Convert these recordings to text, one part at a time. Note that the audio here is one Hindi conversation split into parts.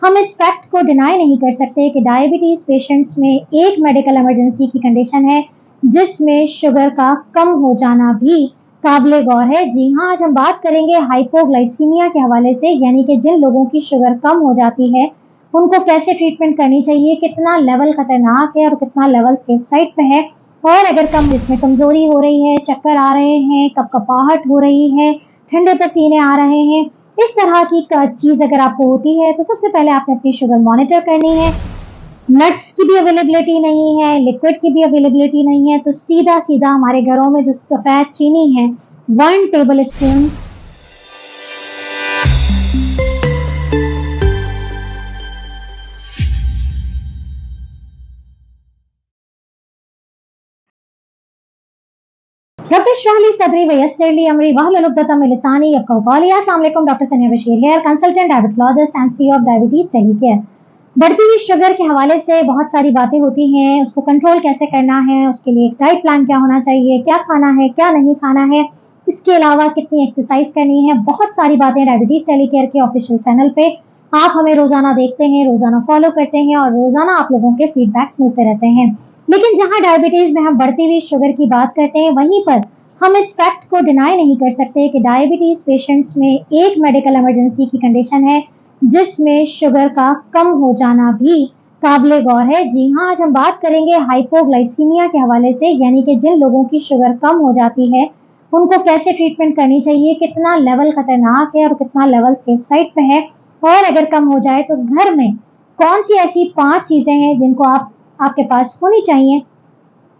हम इस फैक्ट को डिनाई नहीं कर सकते कि डायबिटीज पेशेंट्स में एक मेडिकल इमरजेंसी की कंडीशन है जिसमें शुगर का कम हो जाना भी काबिले गौर है। जी हाँ, आज हम बात करेंगे हाइपोग्लाइसीमिया के हवाले से, यानी कि जिन लोगों की शुगर कम हो जाती है उनको कैसे ट्रीटमेंट करनी चाहिए, कितना लेवल खतरनाक है और कितना लेवल सेफ साइड पे है, और अगर कम इसमें कमजोरी हो रही है, चक्कर आ रहे हैं, कपकपाहट हो रही है, ठंडे पसीने आ रहे हैं, इस तरह की चीज अगर आपको होती है तो सबसे पहले आपने अपनी शुगर मॉनिटर करनी है। नट्स की भी अवेलेबिलिटी नहीं है, लिक्विड की भी अवेलेबिलिटी नहीं है, तो सीधा सीधा हमारे घरों में जो सफेद चीनी है 1 टेबल स्पून सदरी वयस्सरली अमरी वहलुल उक़दतम मिन लिसानी यफ़क़हू क़ौली। अस्सलाम वालेकुम, doctor Sania Bashir here, consultant diabetologist and CEO of diabetes telecare. बढ़ती हुई शुगर के हवाले से बहुत सारी बातें होती हैं, उसको कंट्रोल कैसे करना है, उसके लिए एक डाइट प्लान क्या होना चाहिए, क्या खाना है, क्या नहीं खाना है, इसके अलावा कितनी एक्सरसाइज करनी है, बहुत सारी बातें डायबिटीज टेलीकेयर के ऑफिशियल चैनल पे आप हमें रोजाना देखते हैं, रोजाना फॉलो करते हैं और रोजाना आप लोगों के फीडबैक्स मिलते रहते हैं। लेकिन जहां डायबिटीज में हम बढ़ती हुई शुगर की बात करते हैं, वहीं पर हम इस फैक्ट को डिनाई नहीं कर सकते कि डायबिटीज पेशेंट्स में एक मेडिकल इमरजेंसी की कंडीशन है जिसमें शुगर का कम हो जाना भी काबिले गौर है। जी हाँ, आज हम बात करेंगे हाइपोग्लाइसीमिया के हवाले से, यानी कि जिन लोगों की शुगर कम हो जाती है उनको कैसे ट्रीटमेंट करनी चाहिए, कितना लेवल खतरनाक है और कितना लेवल सेफ साइड पे है, और अगर कम हो जाए तो घर में कौन सी ऐसी 5 चीजें हैं जिनको आपके पास होनी चाहिए।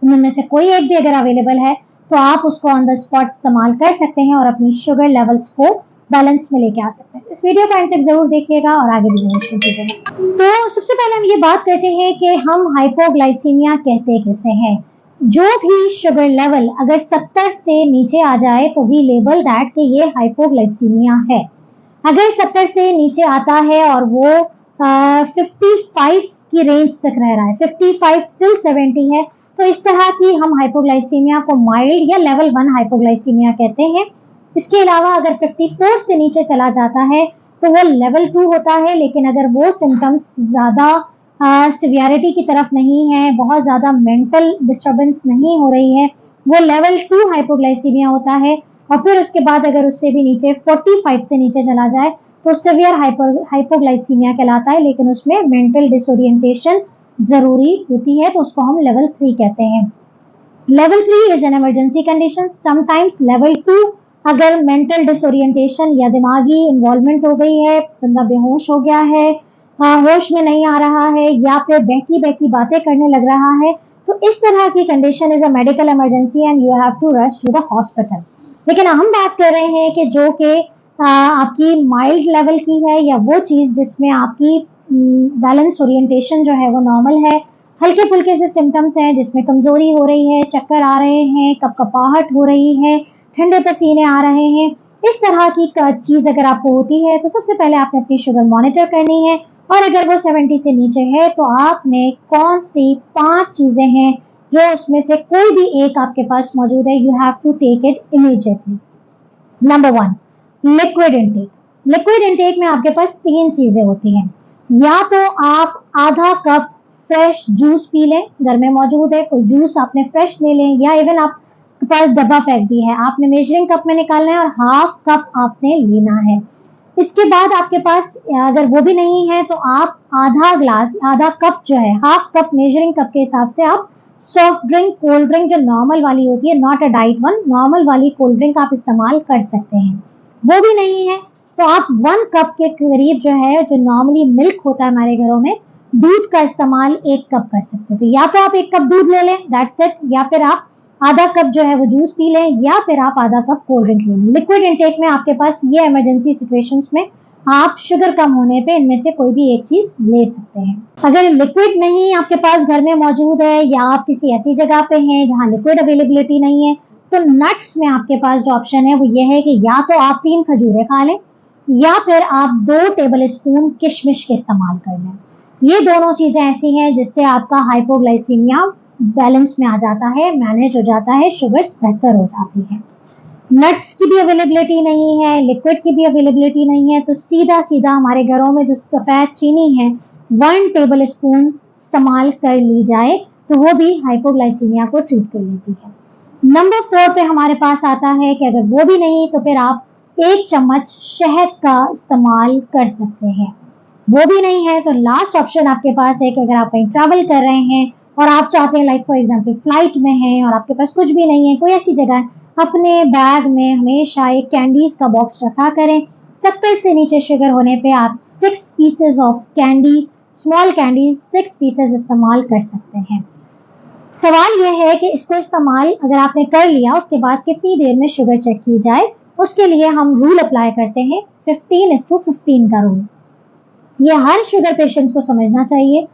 उनमें से कोई एक भी अगर अवेलेबल है तो आप उसको ऑन द स्पॉट इस्तेमाल कर सकते हैं और अपनी शुगर लेवल्स को बैलेंस में लेके आ सकते हैं। इस वीडियो को अंत तक जरूर देखिएगा और आगे भी जरूर कीजिएगा। तो सबसे पहले हम ये बात करते हैं कि हम हाइपोग्लाइसीमिया कहते किसे हैं। जो भी शुगर लेवल अगर 70 से नीचे आ जाए तो वी लेबल दैट कि ये हाइपोग्लाइसीमिया है। अगर 70 से नीचे आता है और वो 55 की रेंज तक रह रहा है, 55 till 70 है, तो इस तरह की हम हाइपोग्लाइसीमिया को माइल्ड या लेवल 1 हाइपोग्लाइसीमिया कहते हैं। इसके अलावा अगर 54 से नीचे चला जाता है तो वो लेवल 2 होता है, लेकिन अगर वो सिम्टम्स ज्यादा सिवियरिटी की तरफ नहीं है, बहुत ज्यादा मेंटल डिस्टर्बेंस नहीं हो रही है, वो लेवल 2 हाइपोग्लाइसीमिया होता है। और फिर उसके बाद अगर उससे भी नीचे 45 से नीचे चला जाए तो सिवियर हाइपोग्लाइसीमिया कहलाता है, लेकिन उसमें मेंटल डिसोरिएंटेशन जरूरी होती है, तो उसको हम लेवल 3 कहते हैं। Level 3 is an emergency condition. Sometimes level 2 अगर मेंटल डिसोरिएंटेशन या दिमागी इन्वॉल्वमेंट हो गई है, बंदा बेहोश हो गया है, होश में नहीं आ रहा है, या फिर बहकी बहकी बातें करने लग रहा है, तो इस तरह की condition is a medical emergency and you have to rush to the hospital. लेकिन हम बात कर रहे हैं कि जो कि आपकी माइल्ड लेवल की है, या वो चीज जिसमें आपकी बैलेंस ओरिएंटेशन जो है वो नॉर्मल है, हल्के फुल्के से सिम्टम्स हैं जिसमें कमजोरी हो रही है, चक्कर आ रहे हैं, कपकपाहट हो रही है, ठंडे पसीने आ रहे हैं, इस तरह की चीज अगर आपको होती है तो सबसे पहले आपने अपनी शुगर मॉनिटर करनी है, और अगर वो 70 से नीचे है तो आपने कौन सी 5 चीजें हैं जो उसमें से कोई भी एक आपके पास मौजूद है, you have to take it immediately. Number 1, liquid intake. Liquid intake में आपके पास 3 चीजें होती हैं। या तो आप आधा कप फ्रेश जूस पी लें, घर में मौजूद है कोई जूस आपने फ्रेश ले लें, या इवन आपके पास डब्बा पैक भी है, आपने मेजरिंग कप में निकालना है और हाफ कप आपने लेना है। इसके बाद आपके पास अगर वो भी नहीं है तो आप आधा कप जो है, हाफ कप मेजरिंग कप के हिसाब से आप सॉफ्ट ड्रिंक, कोल्ड ड्रिंक जो नॉर्मल वाली होती है, not a diet one, normal वाली कोल्ड ड्रिंक आप इस्तेमाल कर सकते हैं। वो भी नहीं है तो आप 1 कप के करीब जो है, जो नॉर्मली मिल्क होता है हमारे घरों में, दूध का इस्तेमाल 1 कप कर सकते हैं। तो या तो आप 1 कप दूध ले लें, दैट्स इट, या फिर आप आधा कप जो है वो जूस पी लें, या फिर आप आधा कप कोल्ड ड्रिंक ले लें। लिक्विड इंटेक में आपके पास ये इमरजेंसी सिचुएशंस में आप शुगर कम होने पे इनमें से कोई भी एक चीज ले सकते हैं। अगर लिक्विड नहीं आपके पास घर में मौजूद है, या आप किसी ऐसी जगह पे हैं जहां लिक्विड अवेलेबिलिटी नहीं है, तो नट्स में आपके पास जो ऑप्शन है वो ये है कि या तो आप 3 खजूरें खा लें, या फिर आप 2 टेबल स्पून किशमिश के इस्तेमाल कर लें। ये दोनों चीजें ऐसी हैं जिससे आपका हाइपोग्लाइसीमिया बैलेंस में आ जाता है, मैनेज हो जाता है, शुगर्स बेहतर हो जाती है। नट्स की भी अवेलेबिलिटी नहीं है, लिक्विड की भी अवेलेबिलिटी नहीं है, तो सीधा सीधा हमारे घरों में जो सफ़ेद चीनी है 1 टेबल स्पून इस्तेमाल कर ली जाए तो वो भी हाइपोग्लाइसीमिया को ट्रीट कर लेती है। नंबर 4 पे हमारे पास आता है कि अगर वो भी नहीं तो फिर आप 1 चम्मच शहद का इस्तेमाल कर सकते हैं। वो भी नहीं है तो लास्ट ऑप्शन आपके पास है कि अगर आप कहीं ट्रैवल कर रहे हैं और आप चाहते हैं लाइक फॉर एग्जांपल फ्लाइट में हैं और आपके पास कुछ भी नहीं है, कोई ऐसी जगह है, अपने बैग में हमेशा एक कैंडीज का बॉक्स रखा करें। 70 से नीचे शुगर होने पे आप 6 pieces of candy, small candies 6 pieces इस्तेमाल कर सकते हैं। सवाल यह है कि इसको इस्तेमाल अगर आपने कर लिया उसके बाद कितनी देर में शुगर चेक की जाए, उसके लिए हम रूल अप्लाई करते हैं 15:15 का रूल। ये हर शुगर पेशेंट्स को समझना चाहिए।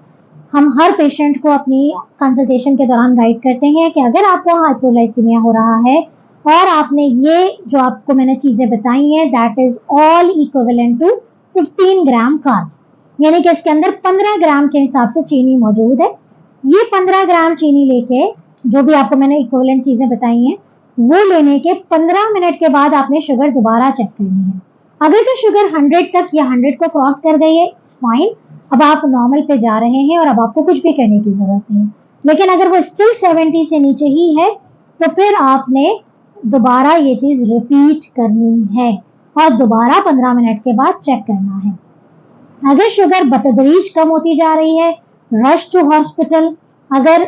हम हर पेशेंट को अपनी कंसल्टेशन के दौरान गाइड करते हैं कि अगर आपको हाइपोग्लाइसीमिया हो रहा है और आपने ये जो आपको मैंने चीजें बताई हैं that is all equivalent to 15 gram carb, यानी कि इसके अंदर 15 ग्राम के हिसाब से चीनी मौजूद है। ये 15 ग्राम चीनी लेके जो भी आपको मैंने इक्विवेलेंट चीजें बताई हैं वो लेने के 15 मिनट के बाद आपने शुगर दोबारा चेक करनी है। अगर तो शुगर 100 तक या 100 को क्रॉस कर गई है इट्स फाइन, अब आप नॉर्मल पे जा रहे हैं और अब आपको कुछ भी करने की जरूरत नहीं है। लेकिन अगर वो स्टिल 70 से नीचे ही है तो फिर आपने दोबारा ये चीज रिपीट करनी है और दोबारा 15 मिनट के बाद चेक करना है। अगर शुगर बतदरीज कम होती जा रही है, रश टू हॉस्पिटल। अगर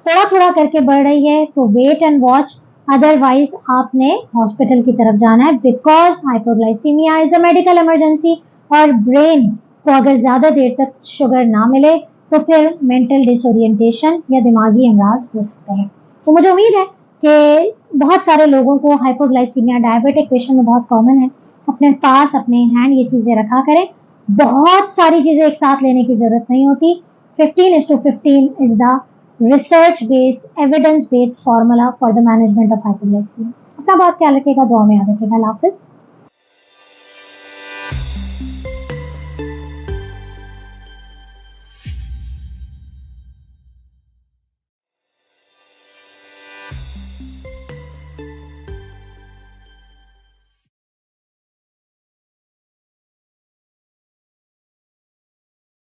थोड़ा थोड़ा करके बढ़ रही है तो वेट एंड वॉच, अदरवाइज आपने हॉस्पिटल की तरफ जाना है because hypoglycaemia is a medical emergency. और ब्रेन को अगर ज्यादा देर तक शुगर ना मिले तो फिर मेंटल डिसोरिएंटेशन या दिमागी अमराज हो सकते हैं। तो मुझे उम्मीद है कि बहुत सारे लोगों को हाइपोग्लाइसीमिया डायबिटिक पेशेंट में बहुत कॉमन है। अपने पास अपने हैंड ये चीजें रखा करें। बहुत सारी चीजें एक साथ लेने की जरूरत नहीं होती। 15:15 is the research based evidence based formula for the management of hypoglycaemia. अपना बहुत ख्याल रखिएगा, दुआ में याद रखिएगा। अल्लाह हाफिज।